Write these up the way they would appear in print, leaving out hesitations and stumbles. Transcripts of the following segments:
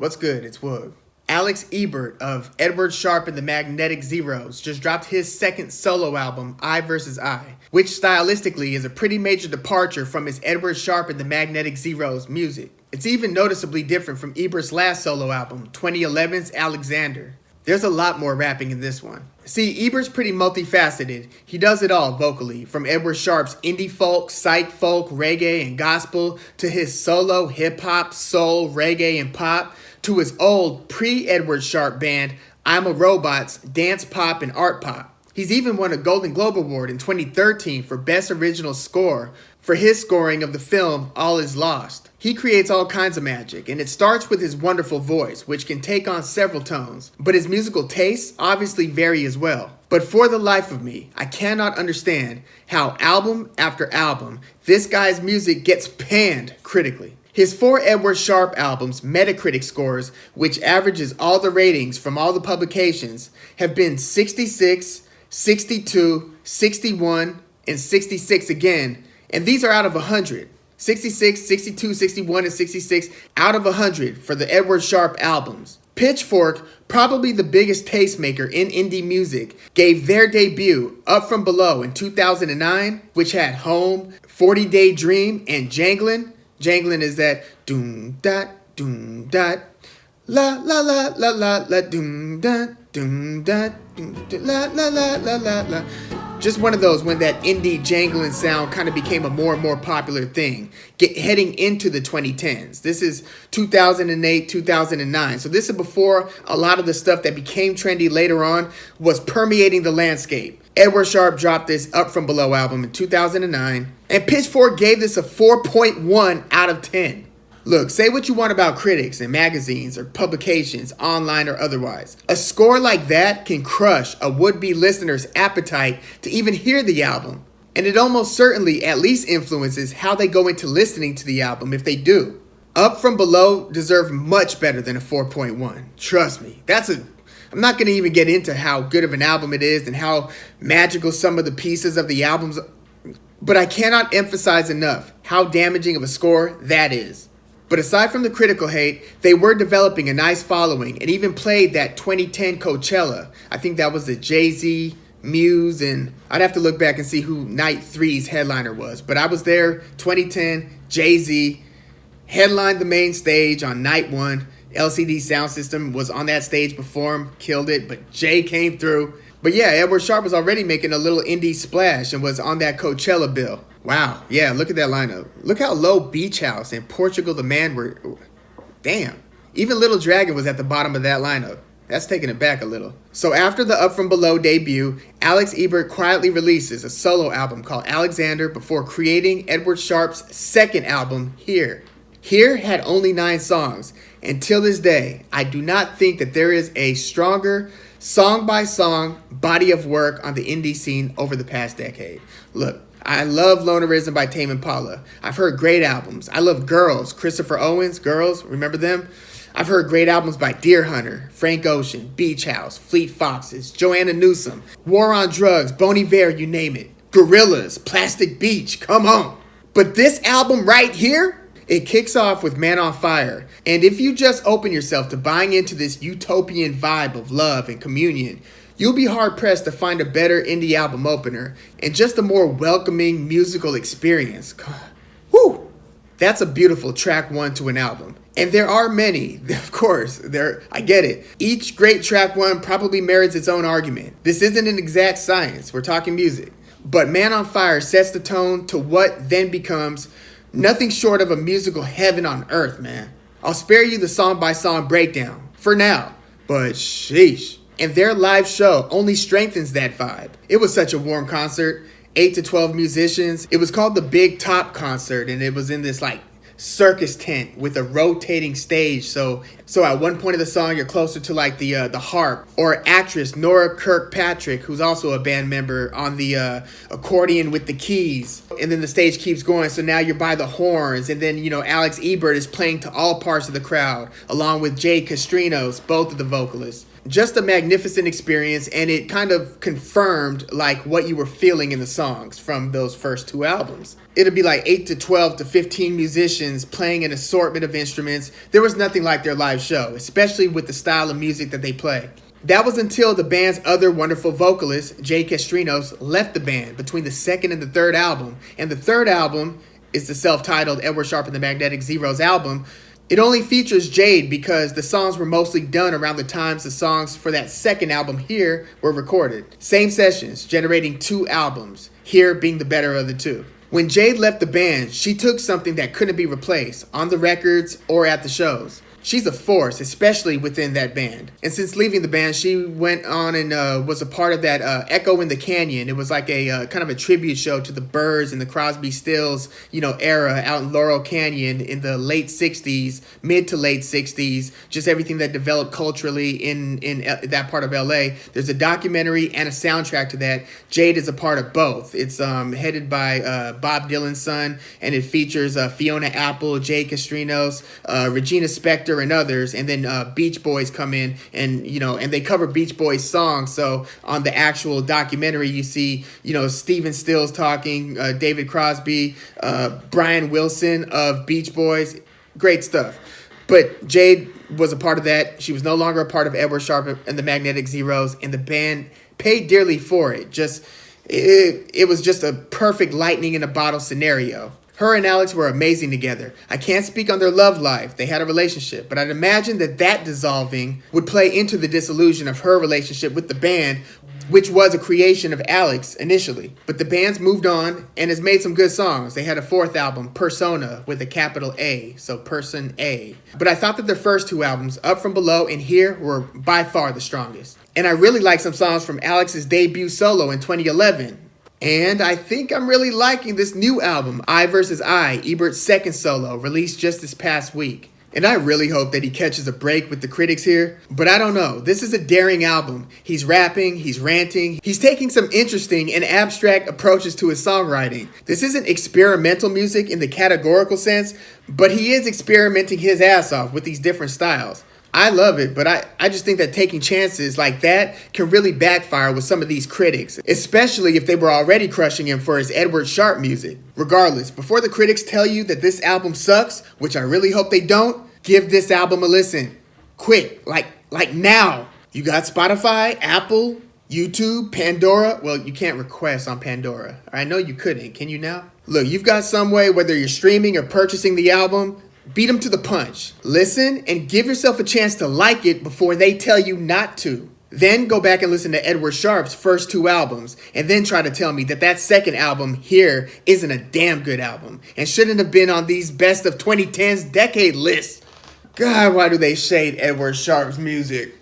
What's good? It's Woog. Alex Ebert of Edward Sharpe and the Magnetic Zeros just dropped his second solo album, I vs. I, which stylistically is a pretty major departure from his Edward Sharpe and the Magnetic Zeros music. It's even noticeably different from Ebert's last solo album, 2011's Alexander. There's a lot more rapping in this one. See, Ebert's pretty multifaceted. He does it all vocally, from Edward Sharpe's indie folk, psych folk, reggae, and gospel, to his solo hip-hop, soul, reggae, and pop, to his old pre-Edward Sharpe band, I'm a Robot's dance pop and art pop. He's even won a Golden Globe Award in 2013 for Best Original Score for his scoring of the film All Is Lost. He creates all kinds of magic, and it starts with his wonderful voice, which can take on several tones, but his musical tastes obviously vary as well. But for the life of me, I cannot understand how album after album, this guy's music gets panned critically. His 4 Edward Sharpe albums' Metacritic scores, which averages all the ratings from all the publications, have been 66, 62, 61, and 66 again, and these are out of 100. 66, 62, 61, and 66 out of 100 for the Edward Sharpe albums. Pitchfork, probably the biggest tastemaker in indie music, gave their debut Up From Below in 2009, which had Home, 40 Day Dream, and Janglin'. Janglin' is that doom dot la la la la la la doom dot la la la la la la. Just one of those when that indie jangling sound kind of became a more and more popular thing, heading into the 2010s. This is 2008, 2009. So this is before a lot of the stuff that became trendy later on was permeating the landscape. Edward Sharpe dropped this Up From Below album in 2009, and Pitchfork gave this a 4.1 out of 10. Look, say what you want about critics and magazines or publications, online or otherwise. A score like that can crush a would-be listener's appetite to even hear the album. And it almost certainly at least influences how they go into listening to the album if they do. Up From Below deserved much better than a 4.1. Trust me. I'm not going to even get into how good of an album it is and how magical some of the pieces of the albums are. But I cannot emphasize enough how damaging of a score that is. But aside from the critical hate, they were developing a nice following and even played that 2010 Coachella. I think that was the Jay-Z, Muse, and I'd have to look back and see who Night 3's headliner was. But I was there, 2010, Jay-Z, headlined the main stage on night 1. LCD Sound System was on that stage before him, killed it, but Jay came through. But yeah, Edward Sharpe was already making a little indie splash and was on that Coachella bill. Wow, yeah, look at that lineup. Look how low Beach House and Portugal the Man were. Damn. Even Little Dragon was at the bottom of that lineup. That's taking it back a little. So after the Up From Below debut, Alex Ebert quietly releases a solo album called Alexander before creating Edward Sharpe's second album, Here. Here had only 9 songs, and till this day, I do not think that there is a stronger song-by-song body of work on the indie scene over the past decade. Look, I love Lonerism by Tame Impala. I've heard great albums. I love Girls, Christopher Owens, Girls, remember them? I've heard great albums by Deer Hunter, Frank Ocean, Beach House, Fleet Foxes, Joanna Newsom, War on Drugs, Bon Iver, you name it. Gorillaz, Plastic Beach, come on. But this album right here, it kicks off with Man on Fire, and if you just open yourself to buying into this utopian vibe of love and communion, you'll be hard-pressed to find a better indie album opener and just a more welcoming musical experience. God. Whew! That's a beautiful track 1 to an album. And there are many, of course, I get it. Each great track 1 probably merits its own argument. This isn't an exact science, we're talking music. But Man on Fire sets the tone to what then becomes nothing short of a musical heaven on earth, man. I'll spare you the song-by-song breakdown, for now, but sheesh. And their live show only strengthens that vibe. It was such a warm concert, 8 to 12 musicians. It was called the Big Top Concert, and it was in this circus tent with a rotating stage. So at one point of the song, you're closer to the harp, or actress Nora Kirkpatrick, who's also a band member, on the accordion with the keys. And then the stage keeps going. So now you're by the horns. And then, Alex Ebert is playing to all parts of the crowd, along with Jay Castrinos, both of the vocalists. Just a magnificent experience, and it kind of confirmed what you were feeling in the songs from those first 2 albums. It'd be 8 to 12 to 15 musicians playing an assortment of instruments. There was nothing like their live live show, especially with the style of music that they play. That was until the band's other wonderful vocalist, Jade Castrinos, left the band between the second and the third album. And the third album is the self-titled Edward Sharpe and the Magnetic Zeros album. It only features Jade because the songs were mostly done around the times the songs for that second album here were recorded. Same sessions, generating 2 albums, here being the better of the 2. When Jade left the band, she took something that couldn't be replaced on the records or at the shows. She's a force, especially within that band. And since leaving the band, she went on and was a part of that Echo in the Canyon. It was like a kind of a tribute show to the Byrds and the Crosby Stills, era out in Laurel Canyon in the late 60s, mid to late 60s, just everything that developed culturally in that part of LA. There's a documentary and a soundtrack to that. Jade is a part of both. It's headed by Bob Dylan's son, and it features Fiona Apple, Jade Castrinos, Regina Spektor, and others, and then Beach Boys come in and they cover Beach Boys songs. So on the actual documentary, you see Stephen Stills talking, David Crosby, Brian Wilson of Beach Boys. Great stuff. But Jade was a part of that. She was no longer a part of Edward Sharpe and the Magnetic Zeros, and the band paid dearly for it. It was just a perfect lightning in a bottle scenario. Her and Alex were amazing together. I can't speak on their love life. They had a relationship, but I'd imagine that dissolving would play into the disillusion of her relationship with the band, which was a creation of Alex initially. But the band's moved on and has made some good songs. They had a 4th album, Persona, with a capital A, so Person A. But I thought that their first 2 albums, Up From Below and Here, were by far the strongest. And I really like some songs from Alex's debut solo in 2011. And I think I'm really liking this new album, I vs. I, Ebert's second solo, released just this past week. And I really hope that he catches a break with the critics here, but I don't know. This is a daring album. He's rapping, he's ranting, he's taking some interesting and abstract approaches to his songwriting. This isn't experimental music in the categorical sense, but he is experimenting his ass off with these different styles. I love it, but I just think that taking chances like that can really backfire with some of these critics, especially if they were already crushing him for his Edward Sharpe music. Regardless, before the critics tell you that this album sucks, which I really hope they don't, give this album a listen. Quick, like now. You got Spotify, Apple, YouTube, Pandora. Well, you can't request on Pandora. I know you couldn't. Can you now? Look, you've got some way, whether you're streaming or purchasing the album. Beat them to the punch. Listen and give yourself a chance to like it before they tell you not to. Then go back and listen to Edward Sharpe's first 2 albums, and then try to tell me that second album here isn't a damn good album and shouldn't have been on these best of 2010s decade lists. God, why do they shade Edward Sharpe's music?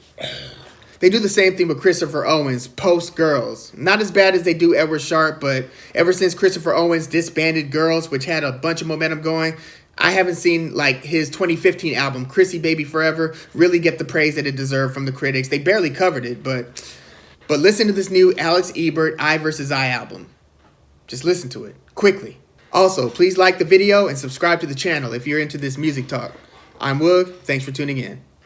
They do the same thing with Christopher Owens' Post Girls. Not as bad as they do Edward Sharpe, but ever since Christopher Owens disbanded Girls, which had a bunch of momentum going, I haven't seen his 2015 album, Chrissy Baby Forever, really get the praise that it deserved from the critics. They barely covered it, but listen to this new Alex Ebert I vs. I album. Just listen to it, quickly. Also, please like the video and subscribe to the channel if you're into this music talk. I'm Woog, thanks for tuning in.